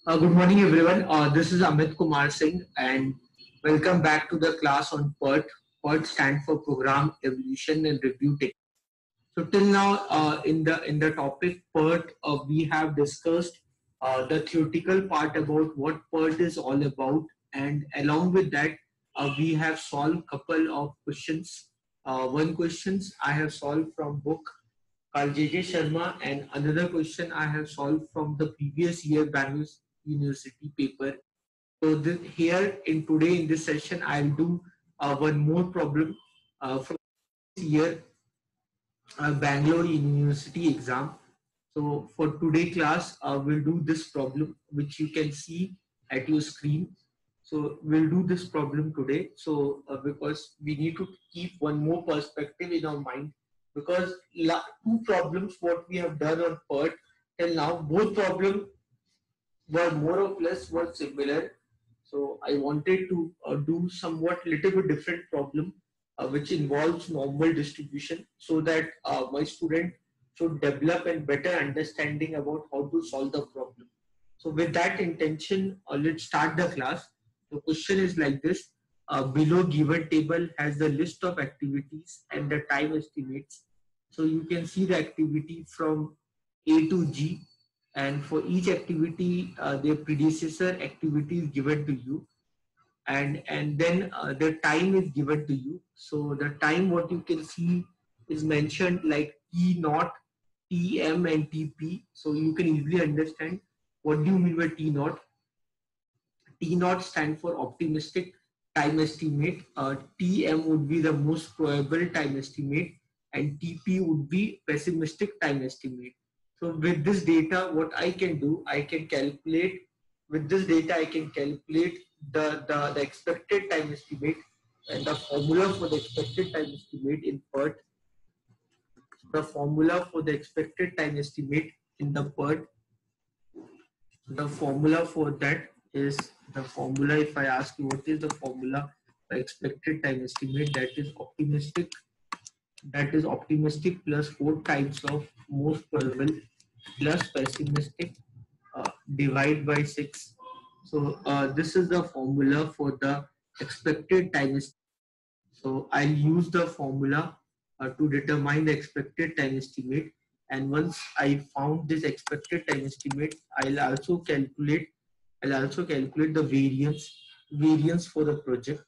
Good morning, everyone. This is Amit Kumar Singh, and welcome back to the class on PERT. PERT stands for Program Evolution and Review Technique. So till now, in the topic PERT, we have discussed the theoretical part about what PERT is all about, and along with that, we have solved couple of questions. One questions I have solved from book called J.J. Sharma, and another question I have solved from the previous year Bangalore University paper. So here in today in this session, I'll do one more problem from this year Bangalore University exam. So for today class, we'll do this problem which you can see at your screen. So we'll do this problem today. So because we need to keep one more perspective in our mind, because two problems what we have done on PERT till now, both problems were more or less were similar. So I wanted to do somewhat little bit different problem, which involves normal distribution, so that my student should develop a better understanding about how to solve the problem. So with that intention, let's start the class. The question is like this. Below given table has the list of activities and the time estimates. So you can see the activity from A to G, and for each activity their predecessor activity is given to you, and then the time is given to you. So the time what you can see is mentioned like T naught, TM and TP. So you can easily understand what do you mean by T naught. T naught stand for optimistic time estimate, TM would be the most probable time estimate, and TP would be pessimistic time estimate. So with this data, what I can do, I can calculate, with this data I can calculate the expected time estimate, and the formula for the expected time estimate in PERT. The formula for the expected time estimate in the PERT, the formula for that is the formula. If I ask you what is the formula for expected time estimate, that is optimistic plus 4 times of most probable plus pessimistic divide by 6. So this is the formula for the expected time estimate. So I'll use the formula to determine the expected time estimate. And once I found this expected time estimate, I'll also calculate the variance for the project.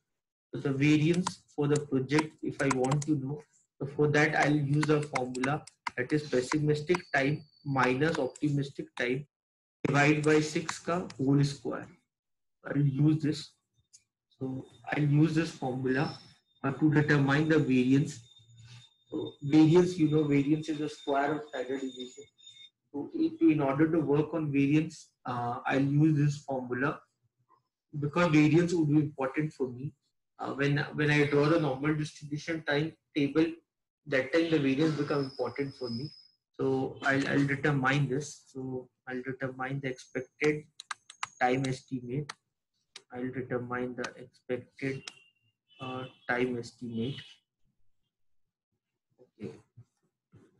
So the variance for the project, if I want to know, so for that I'll use a formula, that is pessimistic time minus optimistic time divide by 6 ka whole square. I'll use this. So I'll use this formula to determine the variance. So variance, variance is the square of standard deviation. So in order to work on variance, I'll use this formula, because variance would be important for me. When I draw the normal distribution time table, that time the variance become important for me. So I'll determine this. So I'll determine the expected time estimate. I'll determine the expected time estimate. Okay.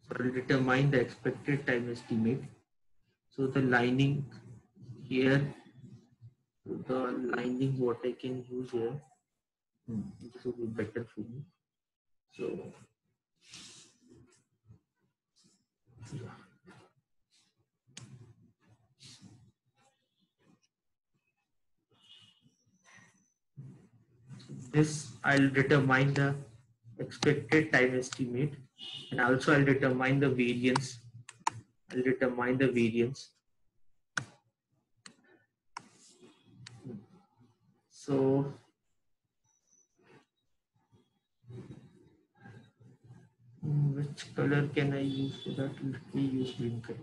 So I'll determine the expected time estimate. So the lining here, the lining what I can use here, this will be better for me. So yeah. This I'll determine the expected time estimate, and also I'll determine the variance. I'll determine the variance. So which color can I use for that? Let me use green color.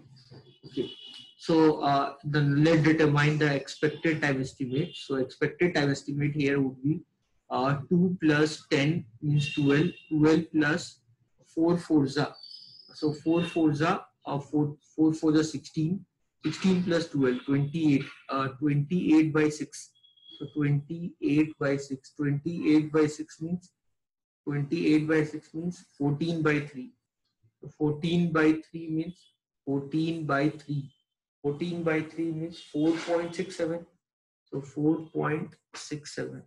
Okay. So then let's determine the expected time estimate. So expected time estimate here would be 2 plus 10 means 12. 12 plus 4 forza. So 4 forza, 4 for the 16. 16 plus 12, 28. 28 by 6. So 28 by 6. 28 by 6 means 28 by 6 means 14 by 3. So 14 by 3 means 14 by 3. 14 by 3 means 4.67. So 4.67.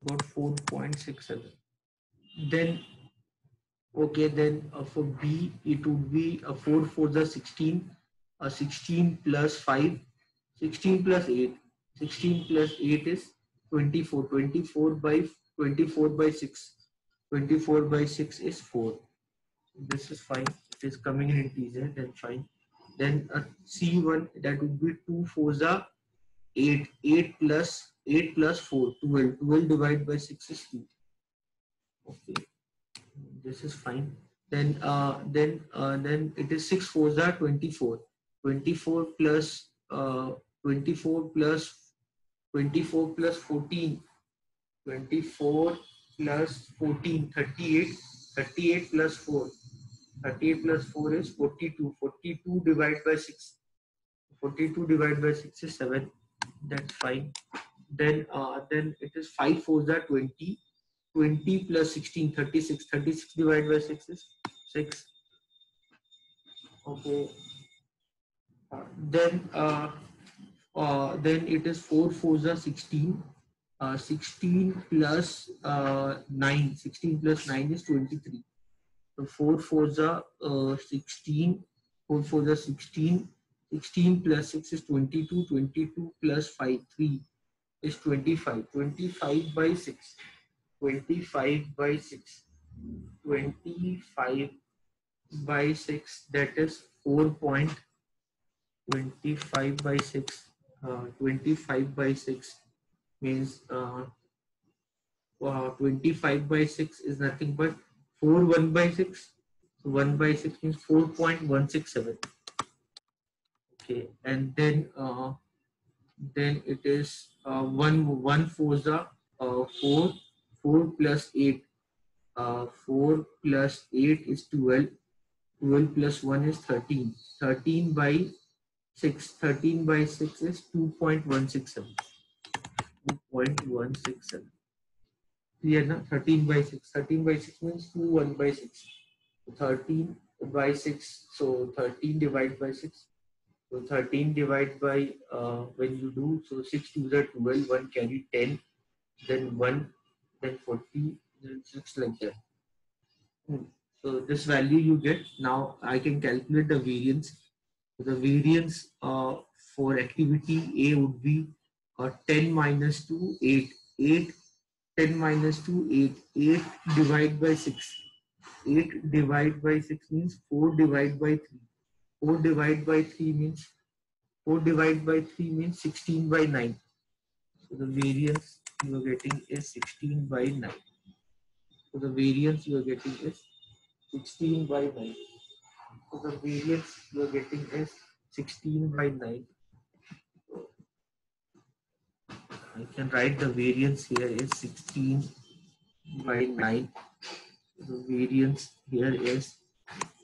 Got 4.67. Then okay, then for B it would be a 4 for the 16, 16 plus 5, 16 plus 8, 16 plus 8 is 24, 24 by 6, 24 by 6 is 4. This is fine, it is coming in integer, then fine. Then C1, that would be 2 for the 8, 8 plus 4, 12, 12 divided by 6 is 2. Okay, this is fine. Then it is 6 fours are 24. 24 plus 24 plus 24 plus 14. 24 plus 14, 38. 38 plus 4. 38 plus 4 is 42. 42 divided by 6. 42 divided by 6 is 7. That's fine. Then it is 5 fours are 20. 20 plus 16, 36. 36 divided by 6 is 6. Okay. Then it is 4 fours are 16. 16 plus 9. 16 plus 9 is 23. So 4 fours are 16. 4 fours are 16. 16 plus 6 is 22. 22 plus 5, 3 is 25. 25 by 6. 25 by 6. 25 by 6, that is 4.25 by 6. 25 by 6 means 25 by 6 is nothing but 4 1 by 6. So 1 by 6 means 4.167. Okay, and then it is 1 fours are 4. 4 plus 8. 4 plus 8 is 12. 12 plus 1 is 13. 13 by 6. 13 by 6 is 2.167. 2.167. Clear na? 13 by 6. 13 by 6 means 2 1 by 6. 13 by 6. So 13 divided by 6. So 13 divided by when you do, so 6 to the 12, 1 carry 10, then 1, then 40, then 6 like that. So this value you get. Now I can calculate the variance. The variance for activity A would be 10 minus 2, 8. 8, 10 minus 2, 8. 8 divided by 6. 8 divided by 6 means 4 divided by 3. 4 divided by 3 means 16 by 9. So the variance you are getting is 16 by 9. So the variance you are getting is 16 by 9. So the variance you are getting is 16 by 9. I can write the variance here is 16 by 9. The variance here is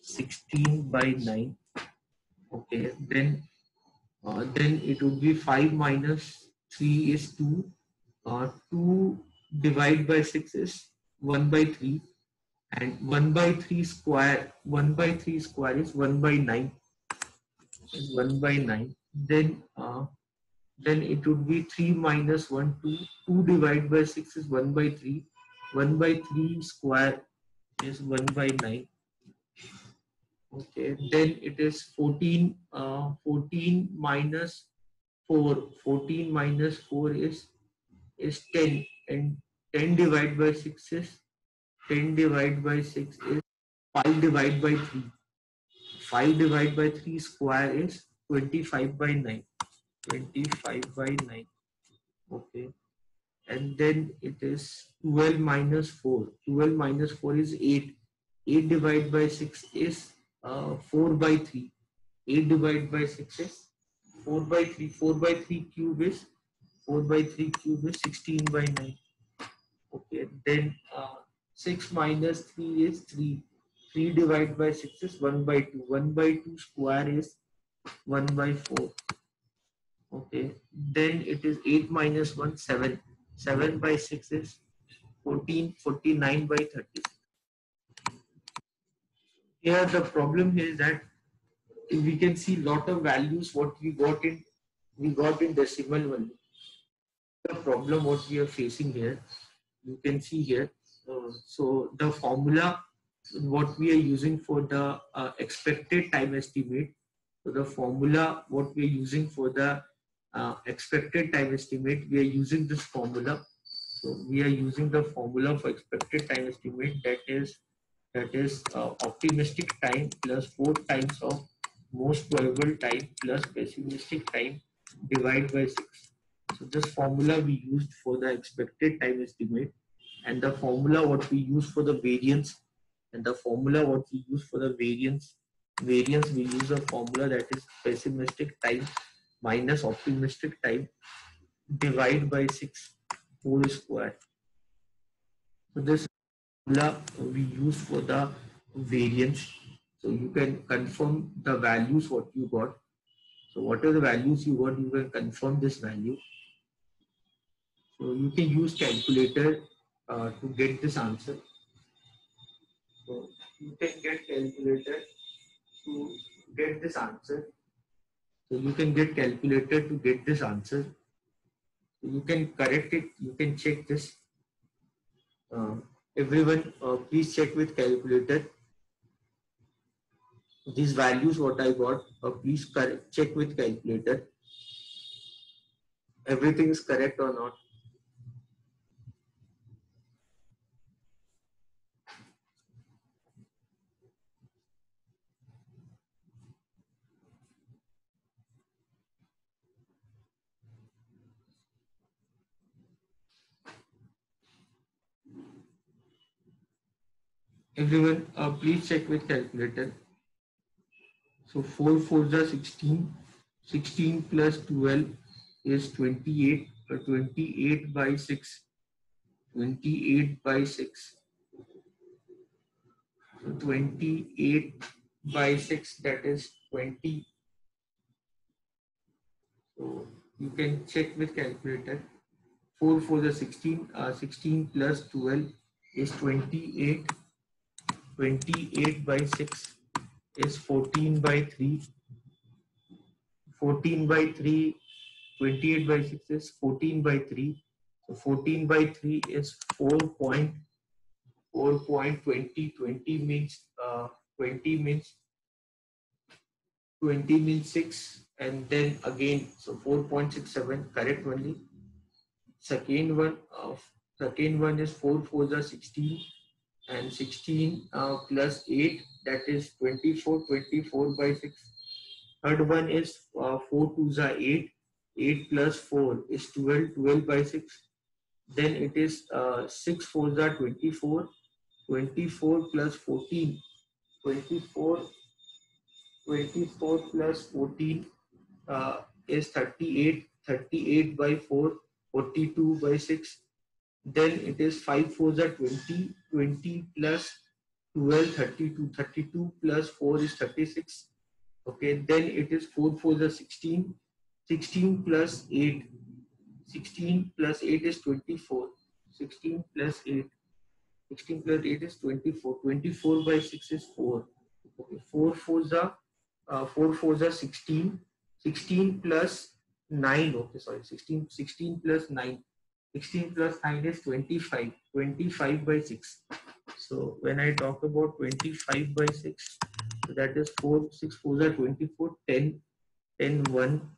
16 by 9. Okay, then it would be 5 minus 3 is 2. 2 divided by 6 is 1 by 3. And 1 by 3 square, 1 by 3 square is 1 by 9. Is 1 by 9. Then it would be 3 minus 1, 2. 2 divided by 6 is 1 by 3. 1 by 3 square is 1 by 9. Okay, then it is 14. 14 minus 4. 14 minus 4 is 10. And 10 divided by 6 is 10 divided by 6 is 5 divided by 3. 5 divided by 3 square is 25 by 9. 25 by 9. Okay. And then it is 12 minus 4. 12 minus 4 is 8. 8 divided by 6 is 4 by 3. 8 divided by 6 is 4 by 3. 4 by 3 cube is 4 by 3 cube is 16 by 9. Okay. Then 6 minus 3 is 3. 3 divided by 6 is 1 by 2. 1 by 2 square is 1 by 4. Okay. Then it is 8 minus 1, 7. 7 by 6 is 14. 49 by 30. Here the problem here is that we can see lot of values what we got in decimal value. The problem what we are facing here, you can see here. So the formula what we are using for the expected time estimate. So the formula what we are using for the expected time estimate, we are using this formula. So we are using the formula for expected time estimate, that is optimistic time plus 4 times of most probable time plus pessimistic time divided by 6. So this formula we used for the expected time estimate, and the formula what we use for the variance, and the formula what we use for the variance we use a formula that is pessimistic time minus optimistic time divided by 6 whole square. So this formula we use for the variance. So you can confirm the values what you got. So whatever the values you got, you can confirm this value. So you can use calculator to get this answer. So you can get calculator to get this answer. So you can get calculator to get this answer. So you can correct it. You can check this. Everyone, please check with calculator. These values what I got, please check with calculator. Everything is correct or not. Everyone, please check with calculator. So 4 4s are 16. 16 plus 12 is 28. 28 by 6. 28 by 6. So 28 by 6, that is 20. So you can check with calculator. 4 4 is 16. 16 plus 12 is 28. 28 by 6 is 14 by 3. 14 by 3, 28 by 6 is 14 by 3. So 14 by 3 is 4.20. 20 means 20 means 6, and then again, so 4.67, correct only. Second one is 4 4s are 16, and 16 plus 8, that is 24. 24 by 6. Third one is 4 2s are 8. 8 plus 4 is 12. 12 by 6. Then it is 6 4s are 24. 24 plus 14. 24 plus 14 is 38. 38 by 4. 42 by 6. Then it is 5 4s are 20. 20 plus 12, 32. 32 plus 4 is 36. Okay, then it is 4 4s are 16. 16 plus 8. 16 plus 8 is 24. 16 plus 8. 16 plus 8 is 24. 24 by 6 is 4. Okay, 4 4s are 16. 16 plus 9. Okay, sorry. 16 plus 9. 16 plus 9 is 25. 25 by 6. So when I talk about 25 by 6, so that is 4. 6 4s are 24. 10. 10 1.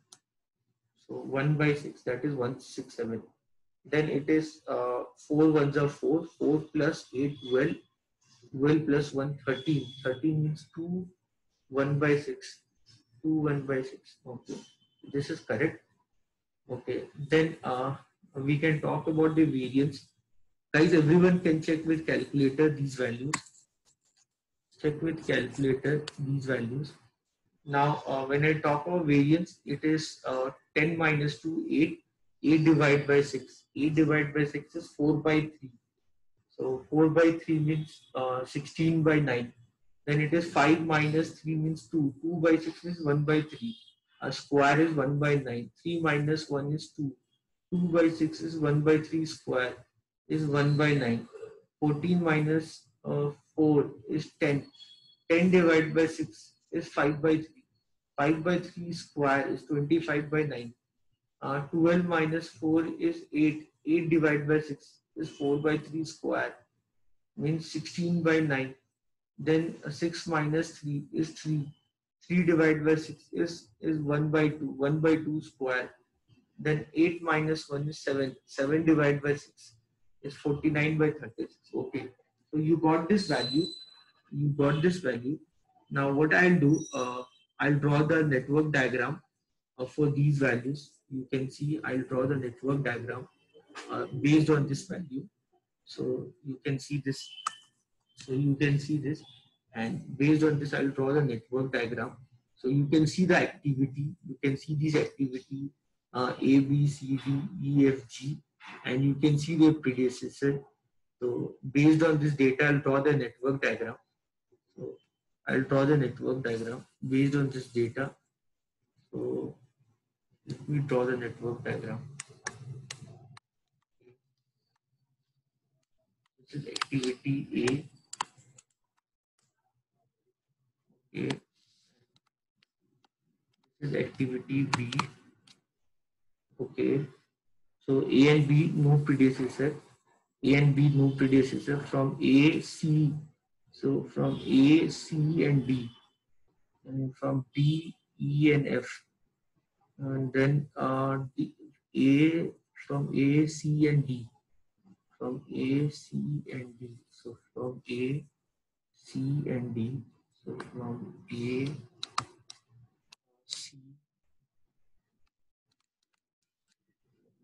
So 1 by 6, that is 167. Then it is 4 1s are 4. 4 plus 8 12. 12 plus 1 13. 13 means 2 1 by 6. 2 1 by 6. Okay, this is correct. Okay, then we can talk about the variance. Guys, everyone can check with calculator these values. Check with calculator these values. Now, when I talk about variance, it is 10 minus 2, 8. 8 divided by 6. 8 divided by 6 is 4 by 3. So 4 by 3 means 16 by 9. Then it is 5 minus 3 means 2. 2 by 6 is 1 by 3. A square is 1 by 9. 3 minus 1 is 2. 2 by 6 is 1 by 3 square is 1 by 9. 14 minus 4 is 10. 10 divided by 6 is 5 by 3. 5 by 3 square is 25 by 9. 12 minus 4 is 8. 8 divided by 6 is 4 by 3 square, means 16 by 9. Then 6 minus 3 is 3. 3 divided by 6 is 1 by 2. 1 by 2 square. Then 8 minus 1 is 7. 7 divided by 6 is 49 by 36. Okay. So you got this value. You got this value. Now what I'll do, I'll draw the network diagram for these values. You can see I'll draw the network diagram based on this value. So you can see this. So you can see this, and based on this, I'll draw the network diagram. So you can see the activity. You can see this activity A, B, C, D, E, F, G, and you can see their predecessor. So based on this data, I'll draw the network diagram. So I'll draw the network diagram based on this data. So let me draw the network diagram. This is activity A. This is activity B. Okay. So A and B no predecessor. A and B no predecessor. From A, C. So from A, C and D. And from D, E and F. And then A, from A, C and D. From A, C and D. So from A, C and D. So from A, C,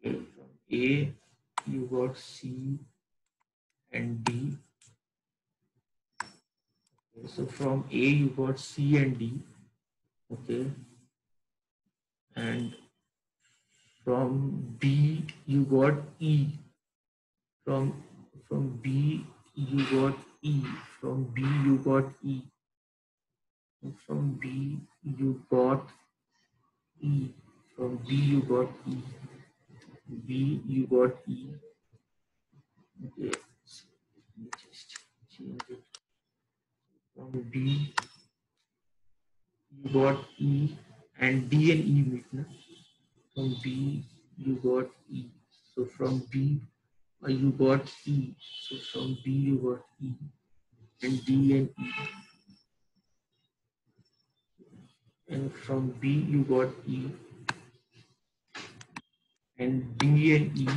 okay, from A, you got C and D. Okay, so from A, you got C and D. Okay, and from B, you got E. From B, you got E. From B, you got E. From B, you got E. From B, you got E. B, you got E. Okay, so let me just change it. From B, you got E, and D and E meet. Na? From B, you got E. So from B, you got E. So from B, you got E, and D and E. And from B, you got E, and D and E.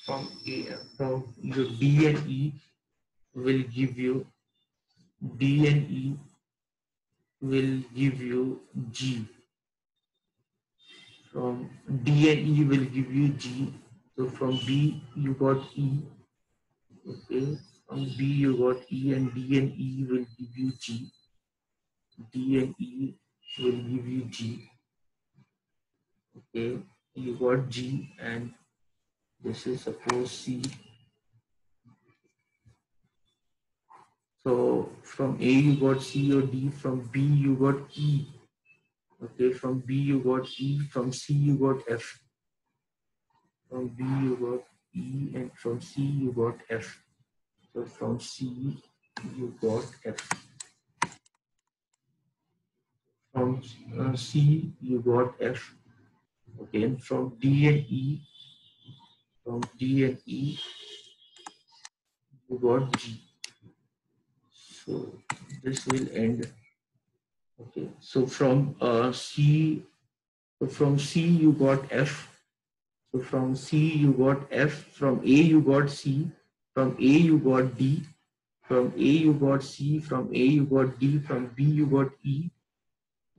From A, from your D and E will give you D and E will give you G. From D and E will give you G. So from B you got E. Okay. From B you got E, and D and E will give you G. D and E will give you G. Okay. You got G, and this is suppose C. So from A you got C or D. From B you got E. Okay. From B you got E. From C you got F. From B you got E, and from C you got F. So from C you got F. From C you got F. Okay, and from D and E, from D and E you got G. So this will end. Okay, so from C, so from C you got F. So from C you got F. From A you got C. From A you got D. From A you got C. From A you got D. From B you got E.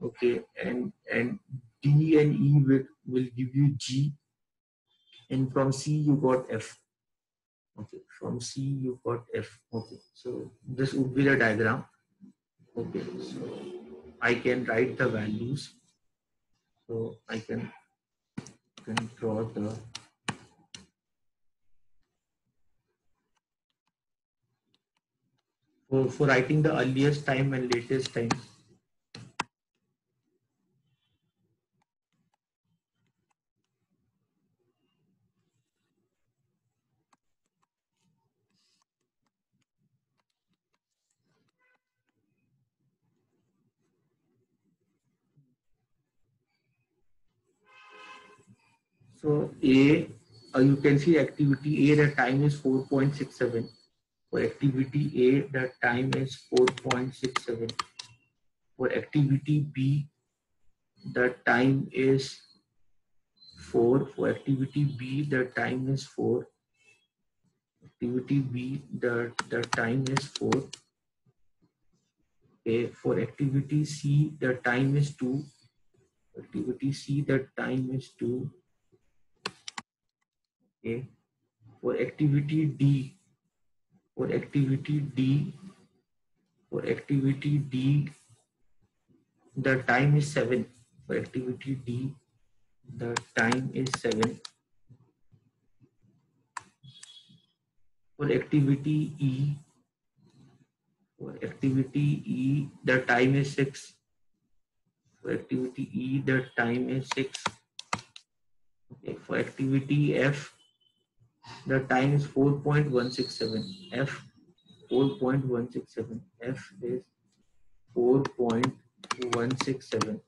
Okay, and D and E will give you G, and from C you got F. Okay, from C you got F. Okay, so this would be the diagram. Okay, so I can write the values. So I can draw the for writing the earliest time and latest time. So A, you can see activity A, the time is 4.67. For activity A, the time is 4.67. For activity B, the time is 4. For activity B, the time is 4. Activity B, the time is 4. Okay. For activity C, the time is 2. Activity C, the time is 2. Okay. For activity D, for activity D, for activity D, the time is 7. For activity D, the time is 7. For activity E, for activity E, the time is 6. For activity E, the time is 6. Okay. For activity F, the time is 4.167. F 4.167. F is 4.167.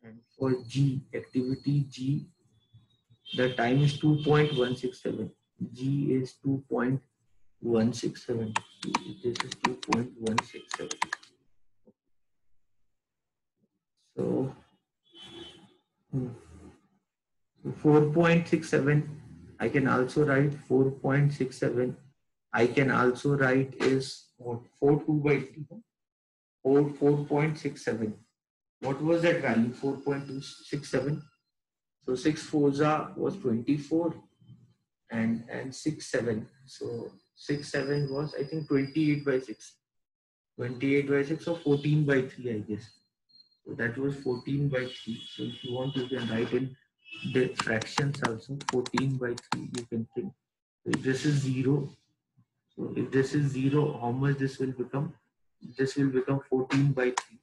And for G, activity G, the time is 2.167. G is 2.167. This is 2.167. So, 4.67, I can also write 4.67. I can also write is what, 42 by 3. 4.67. What was that value? 4.267. So 6 fours was 24 and 6 7. So 6 7 was, I think, 28 by 6. 28 by 6 or 14 by 3, I guess. So that was 14 by 3. So if you want, you can write in the fractions also. 14 by 3, you can think. So if this is 0, so if this is 0, how much this will become? This will become 14 by 3.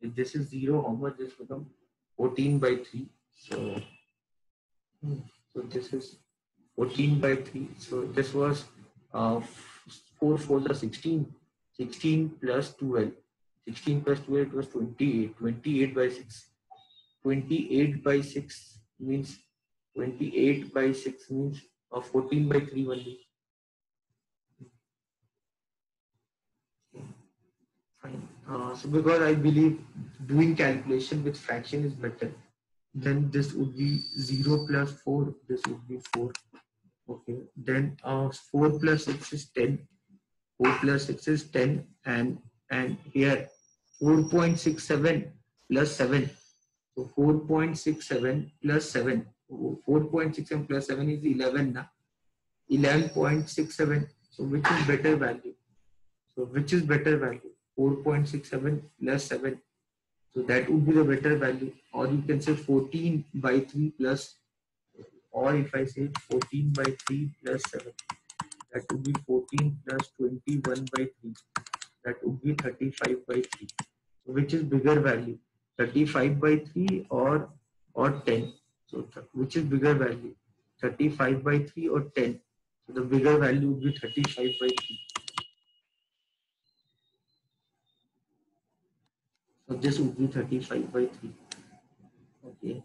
If this is 0, how much this become? 14 by 3. So, so this is 14 by 3. So this was 4 4 are 16. 16 plus 12. 16 plus 12, it was 28. 28 by 6. 28 by 6 means 28 by 6 means 14 by 3 only. Fine. So because I believe doing calculation with fraction is better, then this would be 0 plus 4. This would be 4. Okay. Then 4 plus 6 is 10. 4 plus 6 is 10, and here 4.67 plus 7. So 4.67 plus 7. 4.67 plus 7 is 11 now. 11.67. So which is better value? So which is better value? 4.67 plus 7. So that would be the better value. Or you can say 14 by 3 plus, or if I say 14 by 3 plus 7, that would be 14 plus 21 by 3. That would be 35 by 3. So which is bigger value? 35 by 3 or 10? So which is bigger value? 35 by 3 or 10? So the bigger value would be 35 by 3. So this would be 35 by 3. Okay.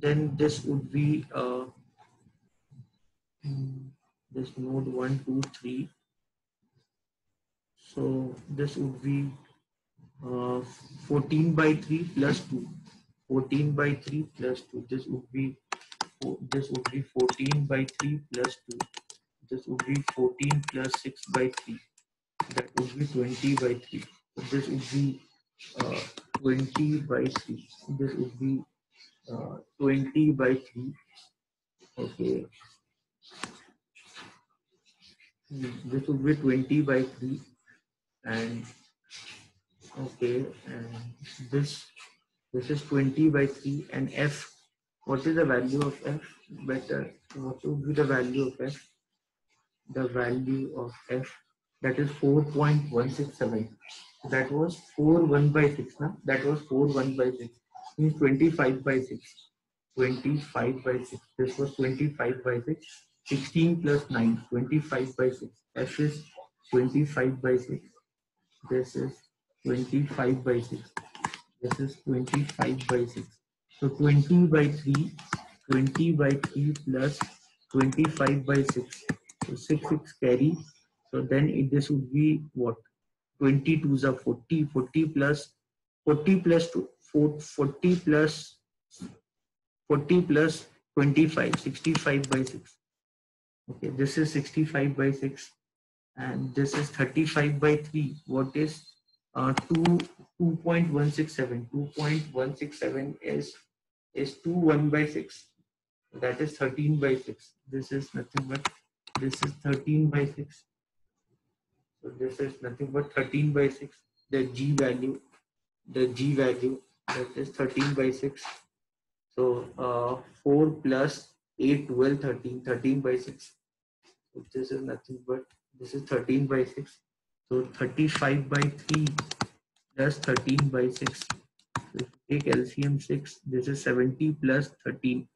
Then this would be this node 1, 2, 3. So this would be 14 by 3 plus 2. 14 by 3 plus 2. This would be 14 by 3 plus 2. This would be 14 plus 6 by 3. That would be 20 by 3. So this would be 20 by 3. This would be 20 by 3. Okay. This would be 20 by 3. And okay, and this is 20 by 3. And F, what is the value of F? Better, what would be the value of F? The value of F, that is 4.167. That was 4 1 by 6. Now that was 4 1 by 6. Means 25 by 6. 25 by 6. This was 25 by 6. 16 plus 9. 25 by 6. F is 25 by 6. This is 25 by 6. This is 25 by 6. So 20 by 3, 20 by 3 plus 25 by 6. So 6 carry. So then this would be what? 22 is a 40, 40 plus 40 plus 2, 40 plus 40 plus 25, 65 by 6. Okay, this is 65 by 6 and this is 35 by 3. What is 2.167? 2.167 is 2 1 by 6. That is 13 by 6. This is nothing but this is 13 by 6. So this is nothing but 13 by 6. The G value that is 13 by 6. So 4 plus 8, 12, 13, 13 by 6. So this is nothing but this is 13 by 6. So 35 by 3 plus 13 by 6. So if you take LCM 6, this is 70 plus 13.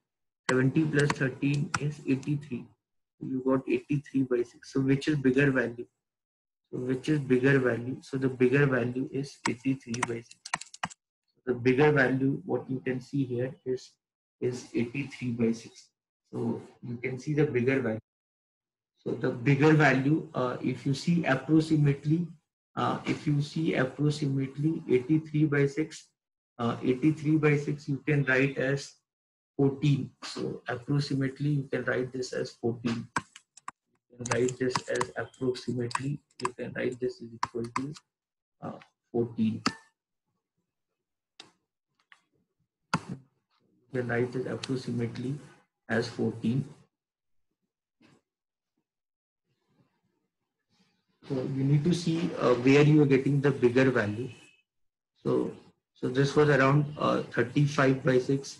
70 plus 13 is 83. You got 83 by 6. So which is bigger value? So which is bigger value? So the bigger value is 83 by 6. The bigger value, what you can see here is 83 by 6. So you can see the bigger value. So the bigger value, if you see approximately 83 by 6, 83 by 6 you can write as 14. So approximately you can write this as 14. You can write this as approximately, you can write this is equal to 14. You can write this approximately as 14. So you need to see where you are getting the bigger value. So this was around 35 by 6.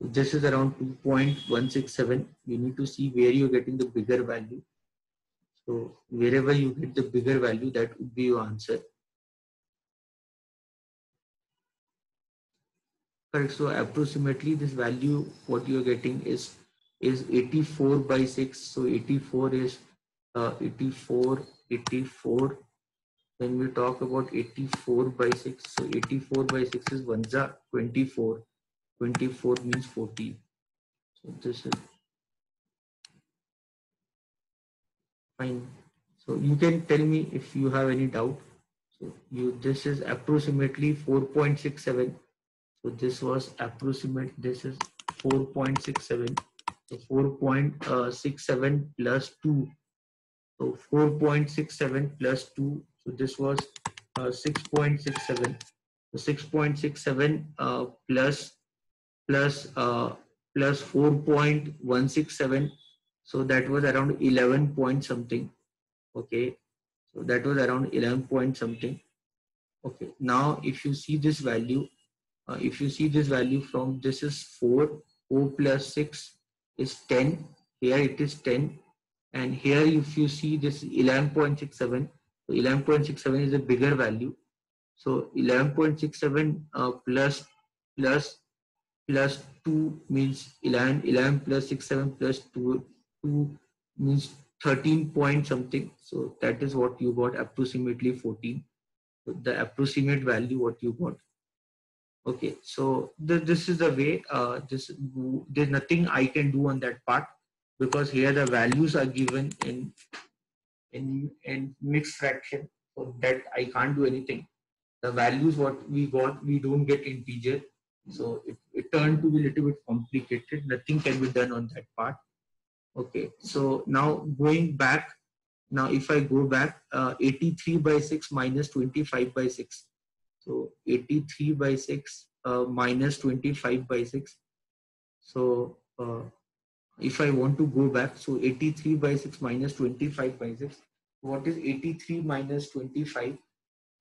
This is around 2.167. You need to see where you are getting the bigger value. So wherever you get the bigger value, that would be your answer. Correct. So approximately this value, what you are getting is 84 by 6. So 84 is 84. When we talk about 84 by 6, so 84 by 6 is 1 24. 24 means 14. So this is fine. So you can tell me if you have any doubt. So this is approximately 4.67. So this was approximate. This is 4.67. So 4.67 plus 2. So 4.67 plus 2. So this was 6.67. So 6.67 plus 4.167. So that was around 11 point something. Okay. So that was around 11 point something. Okay. Now if you see this value, from this is 4 plus 6 is 10. Here it is 10. And here if you see this 11.67, so 11.67 is a bigger value. So 11.67 plus 2 means 11 plus 67 plus 2 means 13 point something. So that is what you got, approximately 14. So the approximate value what you got. Okay, so this is the way. There's nothing I can do on that part because here the values are given in mixed fraction, so that I can't do anything. The values what we got, we don't get integer, so it turned to be a little bit complicated. Nothing can be done on that part. Okay, so now going back. Now if I go back, 83 by 6 minus 25 by 6. So 83 by 6 minus 25 by 6. So if I want to go back, so 83 by 6 minus 25 by 6. What is 83 minus 25?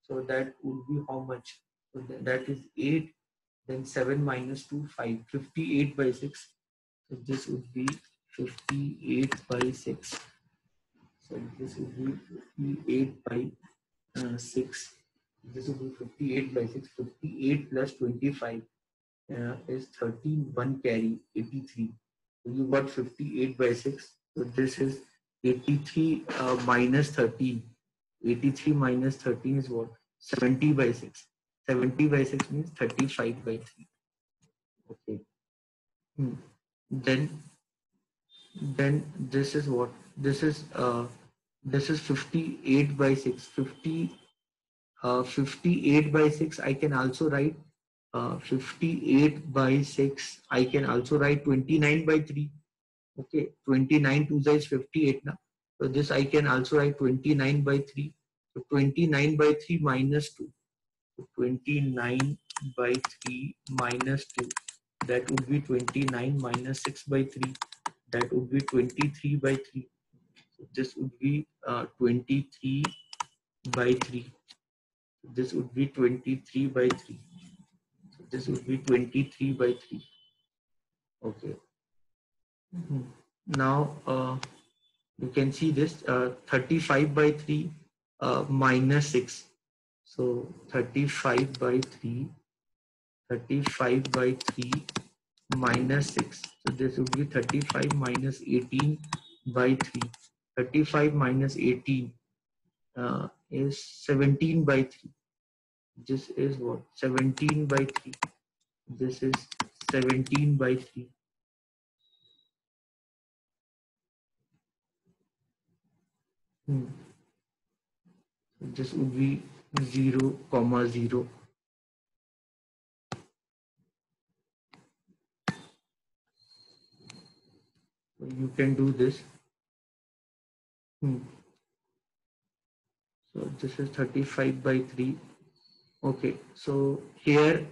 So that would be how much? So that is 8. Then 7 minus 2, 5. 58 by 6. So this would be 58 by 6. So this would be 58 by 6. This will be 58 by 6. 58 plus 25 is 1 carry, 83. So you got 58 by 6. So this is 83 minus 13. 83 minus 13 is what? 70 by 6. 70 by 6 means 35 by 3. Okay. Hmm. Then this is what? This is 58 by 6. 58 by 6 I can also write 58 by 6 I can also write 29 by 3. Okay, 29 2 is 58 now. So this I can also write 29 by 3. So 29 by 3 minus 2. So 29 by 3 minus 2. That would be 29 minus 6 by 3. That would be 23 by 3. So this would be 23 by 3. This would be 23 by 3. So this would be 23 by 3. Okay. Now you can see this 35 by 3 minus 6. So 35 by 3, 35 by 3 minus 6. So this would be 35 minus 18 by 3. 35 minus 18 is 17 by 3. This is what? 17 by 3. This is 17 by 3. This would be 0, 0. So you can do this. So this is 35 by 3. Okay, so here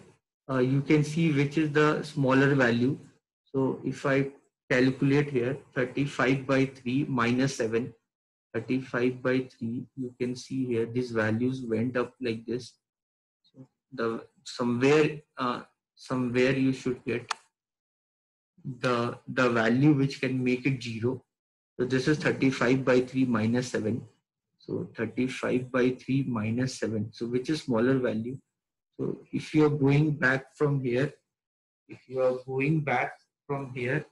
you can see which is the smaller value. So if I calculate here 35 by 3 minus 7, 35 by 3, you can see here these values went up like this. So the somewhere you should get the value which can make it 0. So this is 35 by 3 minus 7. So 35 by 3 minus 7. So which is smaller value? So if you are going back from here, if you are going back from here,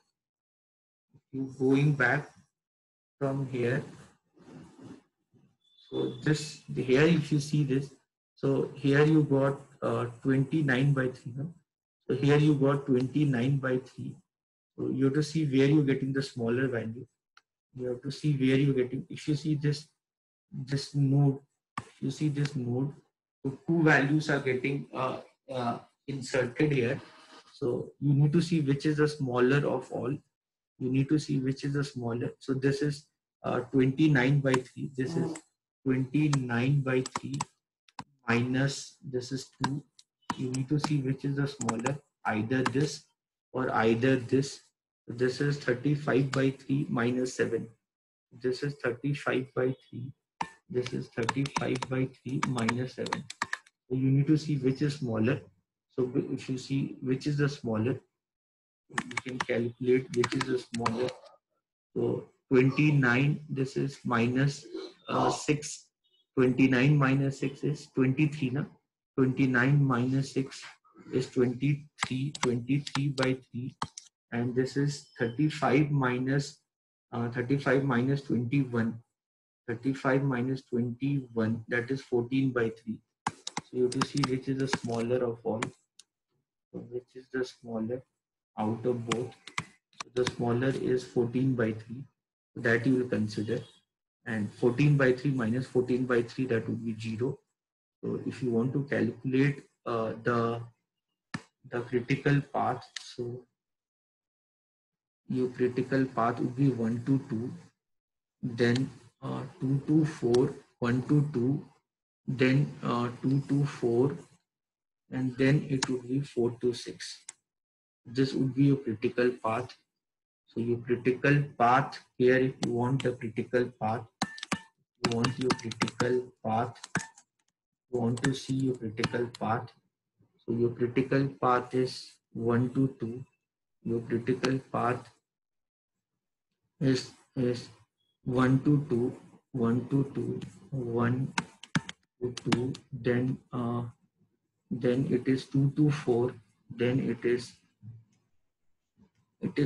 if you going back from here, so this here if you see this, so here you got 29 by 3. No? So here you got 29 by 3. So you have to see where you're getting the smaller value. You have to see where you're getting. If you see this node, if you see this node, so two values are getting inserted here. So you need to see which is the smaller of all. You need to see which is the smaller. So this is 29 by 3. This is 29 by 3 minus this is 2. You need to see which is the smaller, either this or either this. This is 35 by 3 minus 7. This is 35 by 3. This is 35 by 3 minus 7. So you need to see which is smaller. So if you see which is the smaller, you can calculate which is the smaller. So 29, this is minus 6. 29 minus 6 is 23. Na? 29 minus 6 is 23. 23 by 3. And this is 35 minus 21. 35 minus 21, that is 14 by 3. So you have to see which is the smaller of all. So which is the smaller out of both. So the smaller is 14 by 3. So that you will consider. And 14 by 3 minus 14 by 3, that would be 0. So if you want to calculate the critical path, so your critical path would be 1 to 2, then 2 to 4, 1 to 2, then 2 to 4, and then it would be 4 to 6. This would be your critical path. So your critical path here, if you want the critical path, you want your critical path, you want to see your critical path. So your critical path is 1 to 2. Your critical path is 1 to 2, 1 to 2, 1 to 2, then it is 2 to 4, then it is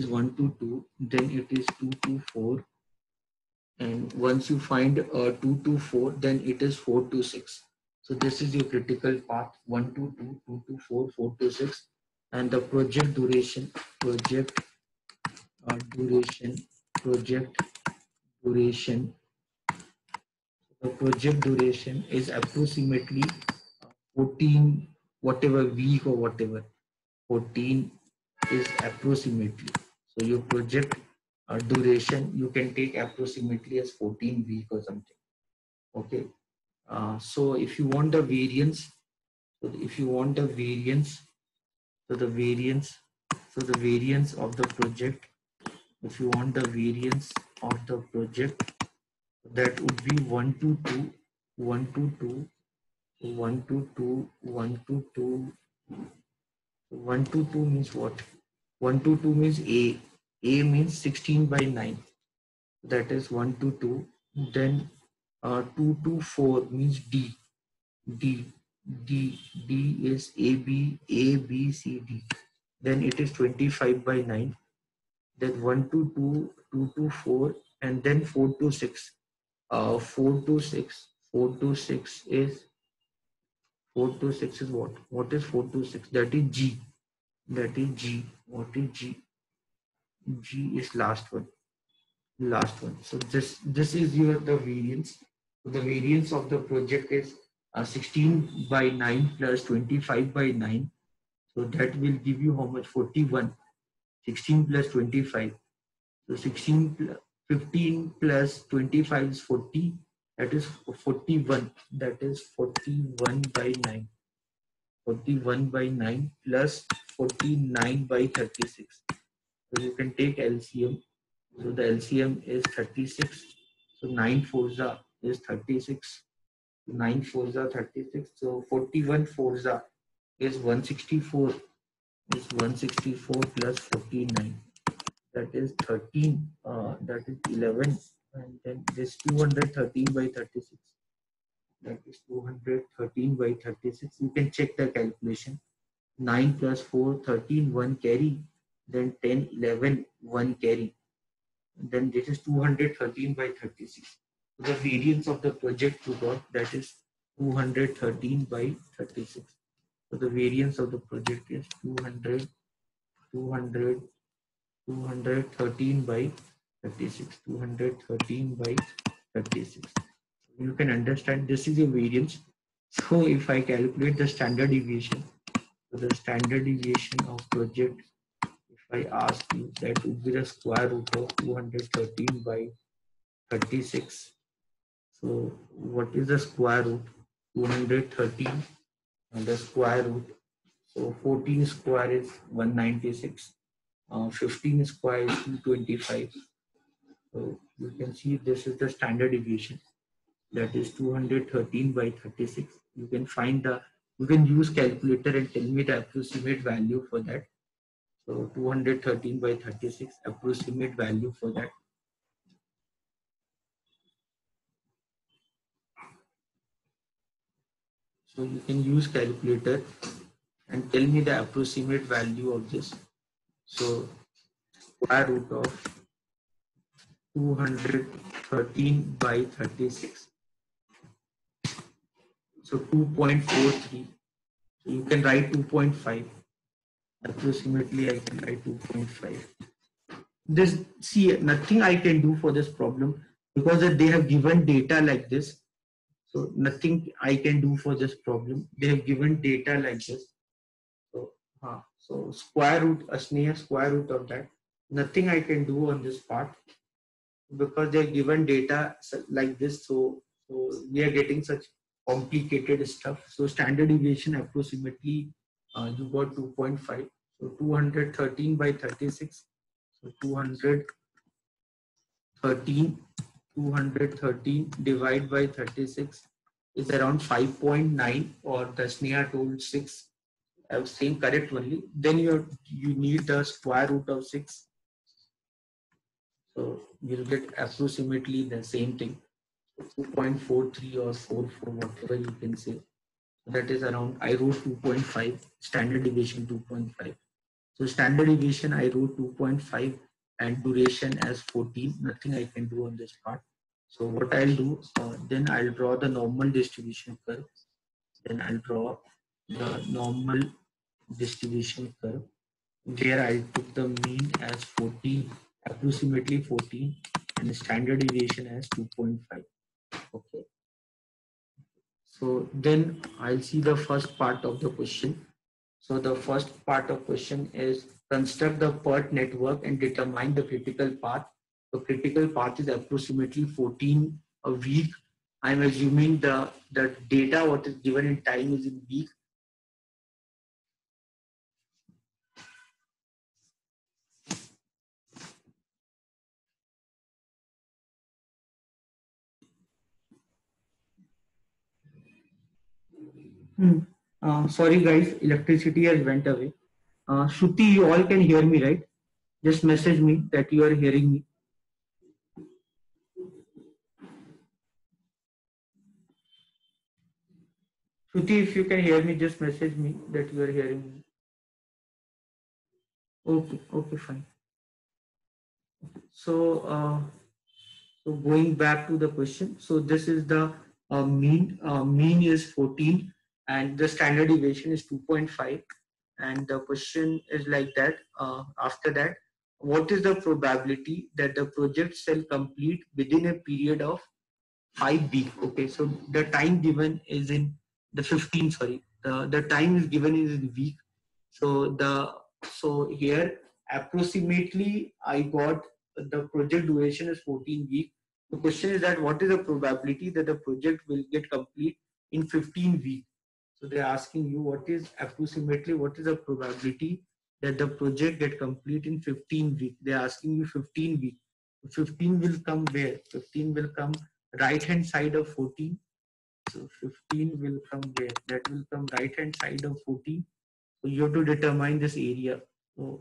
1 to 2, then it is 2 to 4, and once you find 2 to 4, then it is 4 to 6. So this is your critical path 1 to 2, 2 to 4, 4 to 6, and the project duration, duration, project duration. The project duration is approximately 14, whatever week or whatever. 14 is approximately. So your project duration you can take approximately as 14 week or something. Okay. So if you want the variance, so if you want the variance, so the variance, so the variance of the project, if you want the variance of the project, that would be 1 to 2, 1 to 2, 1 to 2, 1 to 2. 1 to 2 means what? 1 to 2 means A. A means 16 by 9. That is 1 to 2. Then 2 to 4 means D. D. D is A, B, C, D. Then it is 25 by 9. Then 1 to 2, 2 to 4, and then 4 to 6. 4 to 6. 4 to 6 is 4 to 6 is what? What is 4 to 6? That is G. That is G. What is G? G is last one. Last one. So this is your the variance. The variance of the project is 16 by 9 plus 25 by 9. So that will give you how much? 41. 16 plus 25. So 15 plus 25 is 40. That is 41. That is 41 by 9. 41 by 9 plus 49 by 36. So you can take LCM. So the LCM is 36. So 9 forza is 36. 9 forza 36. So 41 forza is 164. Is 164 plus 49. That is 13. That is 11. And then this 213 by 36. That is 213 by 36. You can check the calculation. 9 plus 4, 13, 1 carry. Then 10, 11, 1 carry. Then this is 213 by 36. The variance of the project you got, that is 213 by 36. So the variance of the project is 200, 213 by 36. 213 by 36. You can understand this is a variance. So if I calculate the standard deviation, so the standard deviation of project, if I ask you, that would be the square root of 213 by 36. So what is the square root? 213 and the square root. So 14 square is 196. 15 square is 225. So you can see this is the standard deviation. That is 213 by 36. You can find the, you can use calculator and tell me the approximate value for that. So 213 by 36, approximate value for that. So you can use calculator and tell me the approximate value of this. So square root of 213 by 36. So 2.43. So you can write 2.5. Approximately I can write 2.5. This, see, nothing I can do for this problem because they have given data like this. So nothing I can do for this problem. They have given data like this. So square root, a square root of that. Nothing I can do on this part because they have given data like this. So we are getting such complicated stuff. So standard deviation approximately you got 2.5. So 213 by 36. So 213 divided by 36 is around 5.9, or the Sneha told 6. I was saying correct only. Then you need the square root of 6. So you'll get approximately the same thing. 2.43 or 44, whatever you can say. That is around, I wrote 2.5, standard deviation 2.5. So standard deviation I wrote 2.5 and duration as 14. Nothing I can do on this part. So what I'll do, then I'll draw the normal distribution curve. Then I'll draw the normal distribution curve where I took the mean as 14, approximately 14, and the standard deviation as 2.5. Okay. So then I'll see the first part of the question. So the first part of question is construct the PERT network and determine the critical path. The critical path is approximately 14 a week. I'm assuming the data what is given in time is in week. Sorry guys, electricity has went away. Shruti, you all can hear me, right? Just message me that you are hearing me. Shruti, if you can hear me, just message me that you are hearing me. Okay, okay, fine. So, so going back to the question, so this is the mean. Mean is 14, and the standard deviation is 2.5. And the question is like that. After that, what is the probability that the project shall complete within a period of 5 weeks? Okay, so the time given is in the 15. Sorry, the time is given is in week. So here approximately I got the project duration is 14 weeks. The question is that what is the probability that the project will get complete in 15 weeks? So they're asking you what is approximately what is the probability that the project get complete in 15 weeks. They're asking you 15 weeks. 15 will come where? 15 will come right hand side of 14. So 15 will come where? That will come right hand side of 14. So you have to determine this area. So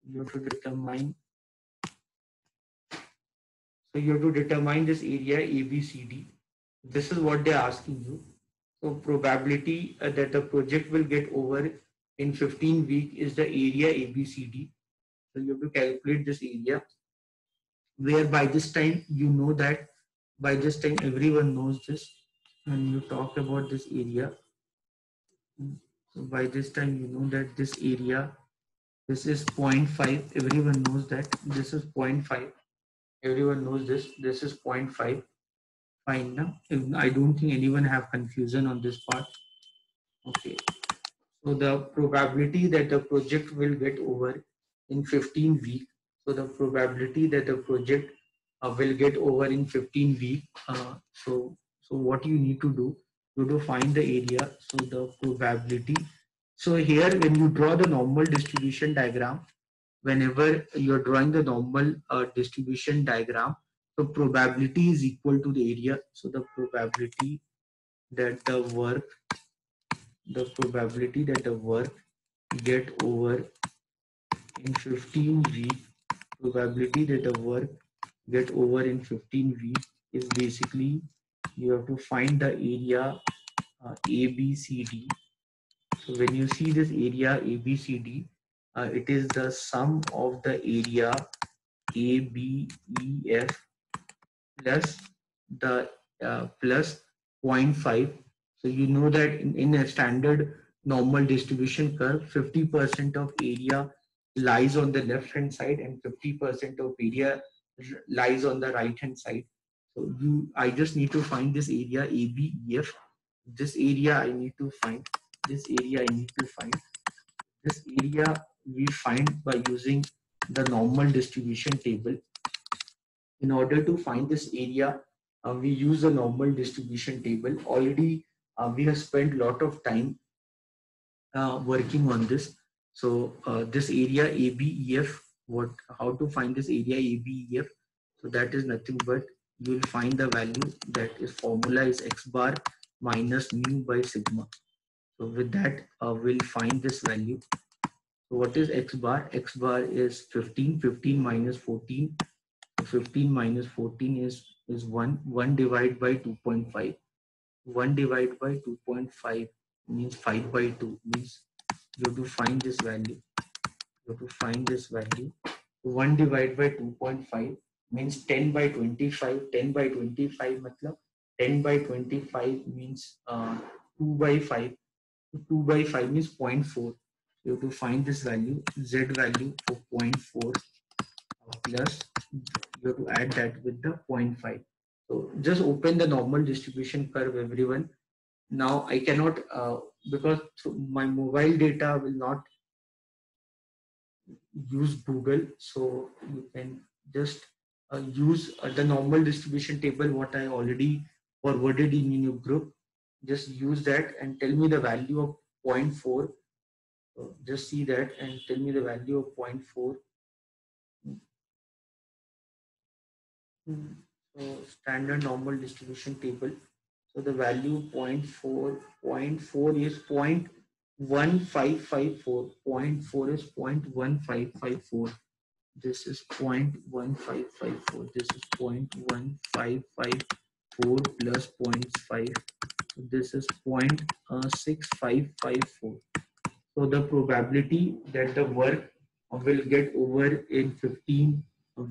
you have to determine. So you have to determine this area ABCD. This is what they're asking you. So probability that the project will get over in 15 weeks is the area ABCD. So you have to calculate this area. Where by this time you know that by this time everyone knows this. When you talk about this area, so by this time you know that this area, this is 0.5. Everyone knows that this is 0.5. Everyone knows this. This is 0.5. Fine now. I don't think anyone have confusion on this part. Okay. So the probability that the project will get over in 15 weeks. So the probability that the project will get over in 15 weeks. So what you need to do, you to find the area. So the probability. So here when you draw the normal distribution diagram, whenever you're drawing the normal distribution diagram, so probability is equal to the area. So the probability that the work get over in 15 weeks, probability that the work get over in 15 weeks is basically you have to find the area ABCD. So when you see this area ABCD, it is the sum of the area ABEF plus the plus zero point 0.5. So you know that in a standard normal distribution curve, 50% of area lies on the left hand side and 50% of area lies on the right hand side. So I just need to find this area ABEF. This area I need to find. This area I need to find. This area we find by using the normal distribution table. In order to find this area, we use a normal distribution table. Already, we have spent a lot of time working on this. So this area ABEF, how to find this area ABEF? So that is nothing but you will find the value that is formula is x bar minus mu by sigma. So with that, we'll find this value. So what is x bar? X bar is 15. 15 minus 14. 15 minus 14 is 1. 1 divided by 2.5. 1 divided by 2.5 means 5 by 2 means you have to find this value. You have to find this value. 1 divided by 2.5 means 10 by 25. 10 by 25 matlab 10 by 25 means 2 by 5. 2 by 5 means 0.4. You have to find this value, z value for 0.4 plus you have to add that with the 0.5. So just open the normal distribution curve, everyone. Now I cannot because my mobile data will not use Google, so you can just use the normal distribution table what I already forwarded in your group. Just use that and tell me the value of 0.4. So just see that and tell me the value of 0.4. So standard normal distribution table. So the value 0.4 is 0.1554. 0.4 is 0.1554. This is 0.1554. This is 0.1554 plus 0.5. So this is 0.6554. So the probability that the work will get over in 15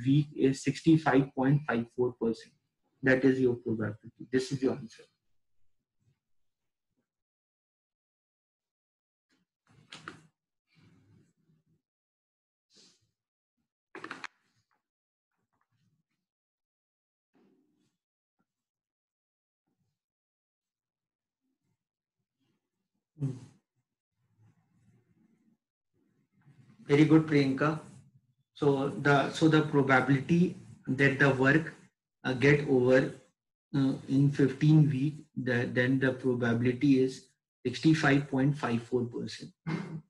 week is 65.54%. That is your probability. This is your answer. Very good, Priyanka. So the probability that the work get over in 15 week, then the probability is 65.54%.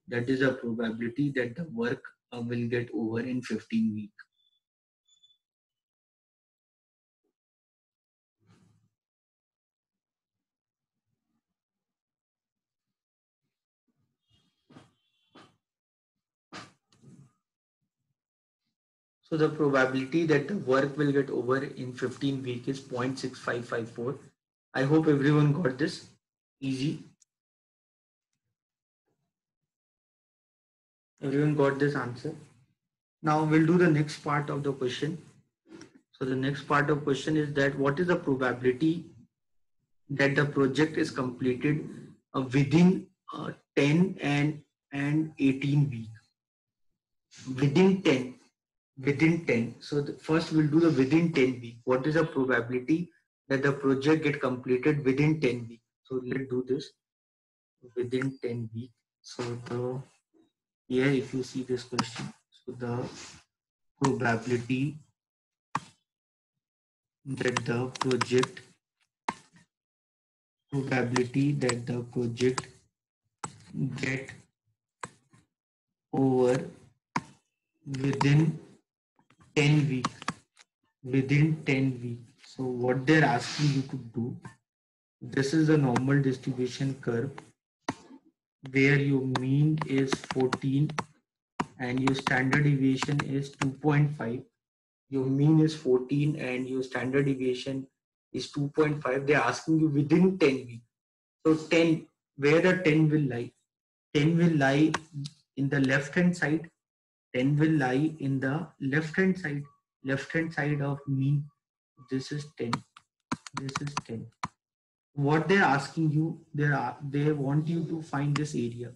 That is a probability that the work will get over in 15 week. So the probability that the work will get over in 15 week is 0.6554. I hope everyone got this. Easy. Everyone got this answer. Now we'll do the next part of the question. So the next part of question is that what is the probability that the project is completed within 10 and 18 week? Within 10. So first we'll do the within 10 week. What is the probability that the project get completed within 10 week? So let's do this within 10 week. So here if you see this question, so the probability that the project get over within 10 week. So what they're asking you to do, this is the normal distribution curve where your mean is 14 and your standard deviation is 2.5. Your mean is 14 and your standard deviation is 2.5. They're asking you within 10 weeks. So 10, where the 10 will lie? 10 will lie in the left hand side. 10 will lie in the left hand side of mean. This is 10. This is 10. What they're asking you, they want you to find this area.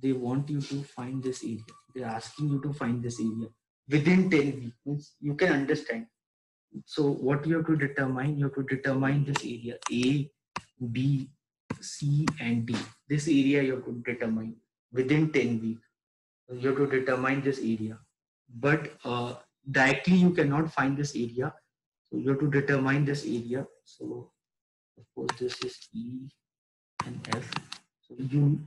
They're asking you to find this area within 10 weeks. Means you can understand. So what you have to determine? You have to determine this area A, B, C, and D. This area you have to determine within 10 weeks. You have to determine this area. But directly you cannot find this area. So you have to determine this area. So of course this is E and F. So you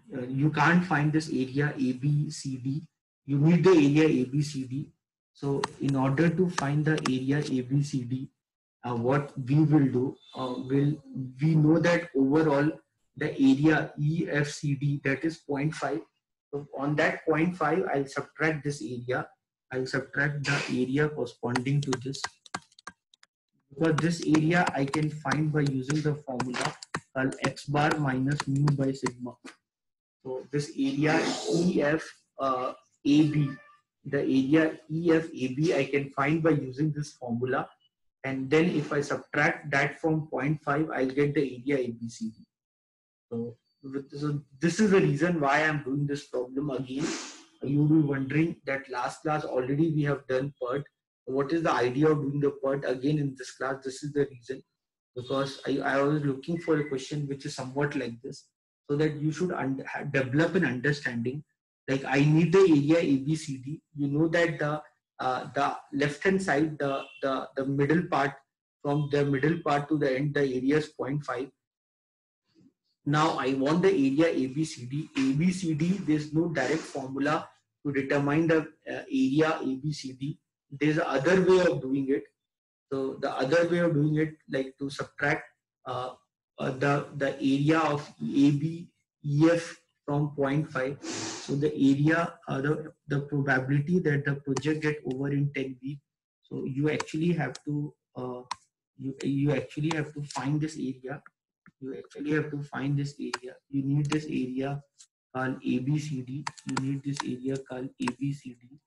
can't find this area A, B, C, D. You need the area A, B, C, D. So in order to find the area A, B, C, D, what we will do, we know that overall the area E, F, C, D, that is 0.5. So on that 0.5, I'll subtract this area. I'll subtract the area corresponding to this. Because this area I can find by using the formula called x bar minus mu by sigma. So this area EF AB, the area EF AB I can find by using this formula, and then if I subtract that from 0.5, I'll get the area ABCD. So this is the reason why I'm doing this problem again. You'll be wondering that last class already we have done PERT. What is the idea of doing the PERT again in this class? This is the reason, because I was looking for a question which is somewhat like this, so that you should develop an understanding. Like, I need the area ABCD. You know that the left hand side, the middle part, from the middle part to the end, the area is 0.5. Now I want the area ABCD. ABCD, there's no direct formula to determine the area ABCD. There's other way of doing it. So the other way of doing it, like to subtract uh, the area of ABEF from 0.5. So the area, the probability that the project get over in 10 weeks. So you actually have to you actually have to find this area. You actually have to find this area. You need this area called ABCD. You need this area called ABCD.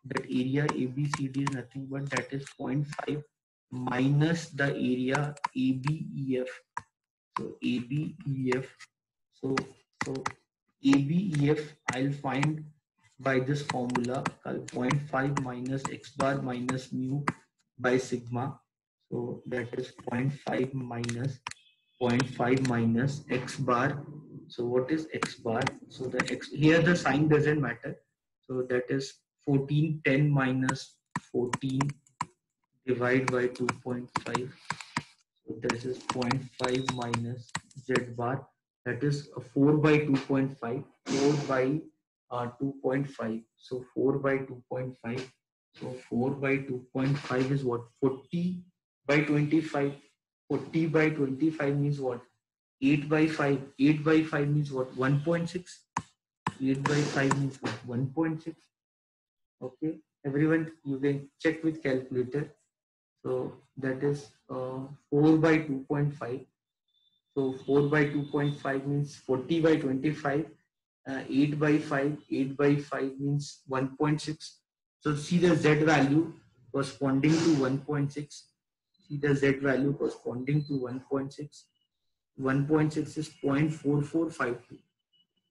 That area ABCD is nothing but that is 0.5 minus the area ABEF. So ABEF. So so ABEF I'll find by this formula called 0.5 minus x bar minus mu by sigma. So that is 0.5 minus 0.5 minus x bar. So what is x bar? So the x here, the sign doesn't matter. So that is 1410 minus 14 divided by 2.5. So this is 0.5 minus z bar. That is 4 by 2.5. 4 by 2.5. So 4 by 2.5. So 4 by 2.5 is what? 40 by 25. 40 by 25 means what? 8 by 5. 8 by 5 means what? 1.6. 8 by 5 means what? 1.6. Okay. Everyone, you can check with calculator. So that is 4 by 2.5. So 4 by 2.5 means 40 by 25. 8 by 5. 8 by 5 means 1.6. So see the Z value corresponding to 1.6. See the Z value corresponding to 1.6. 1.6 is 0.4452.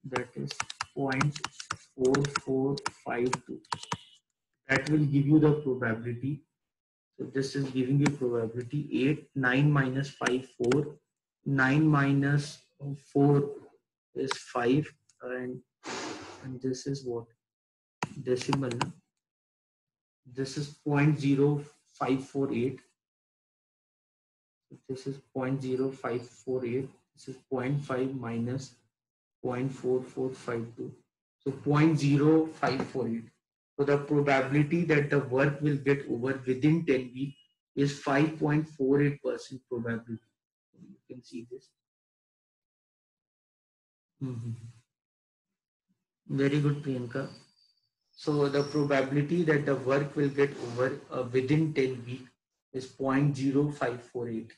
That is 0.4452. That will give you the probability. So this is giving you probability 8, 9 minus 5, 4. 9 minus 4 is 5, and this is what? Decimal. No? This is 0.0548. This is 0.0548. This is 0.5 minus 0.4452. So 0.0548. So the probability that the work will get over within 10 weeks is 5.48% probability. You can see this. Very good, Priyanka. So the probability that the work will get over within 10 weeks is 0.0548.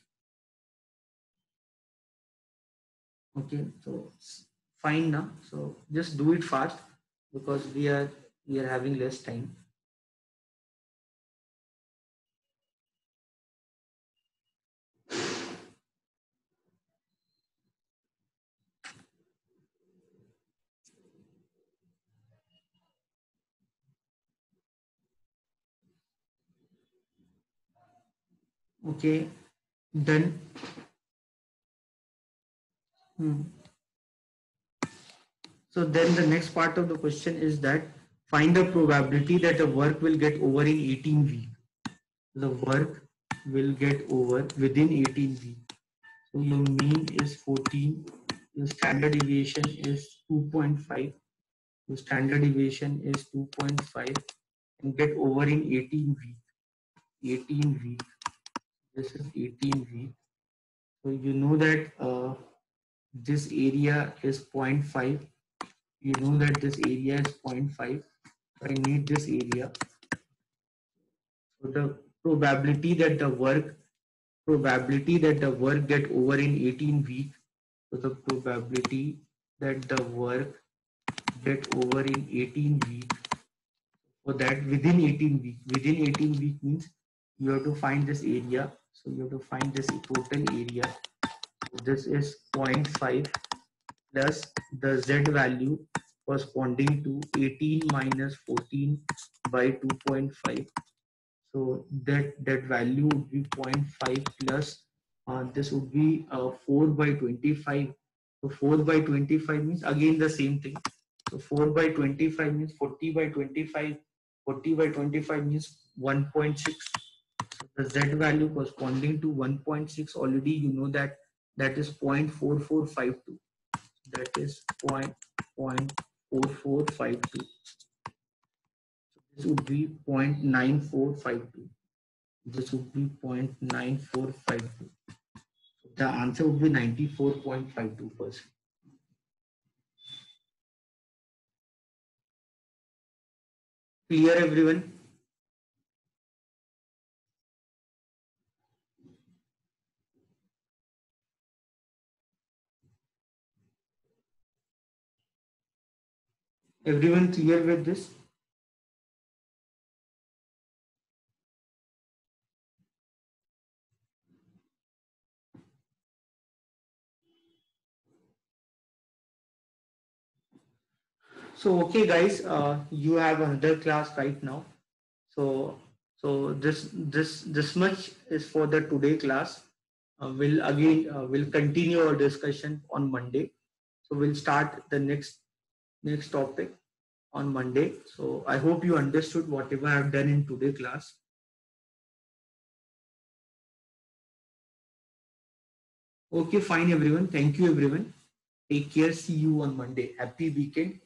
Okay, so fine now. So just do it fast because we are having less time. Okay, done. So then the next part of the question is that find the probability that the work will get over in 18 weeks. The work will get over within 18 weeks. So your mean is 14. Your standard deviation is 2.5. Your standard deviation is 2.5 and get over in 18 weeks. 18 weeks. This is 18 weeks. So you know that this area is 0.5. You know that this area is 0.5. I need this area. So the probability that the work get over in 18 weeks. So the probability that the work get over in 18 weeks. For that, within 18 weeks. Within 18 weeks means you have to find this area. So you have to find this total area. So this is 0.5 plus the z value corresponding to 18 minus 14 by 2.5. So that value would be 0.5 plus this would be 4 by 25. So 4 by 25 means again the same thing. So 4 by 25 means 40 by 25. 40 by 25 means 1.6. So the z value corresponding to 1.6, already you know that is 0.4452. That is 0.4452. This would be 0.9452. This would be 0.9452. The answer would be 94.52%. Clear, everyone? Everyone clear with this? So okay guys, you have another class right now. So this much is for the today class. We'll continue our discussion on Monday. So we'll start the next topic on Monday. So I hope you understood whatever I have done in today class. Okay, fine everyone. Thank you everyone. Take care. See you on Monday. Happy weekend.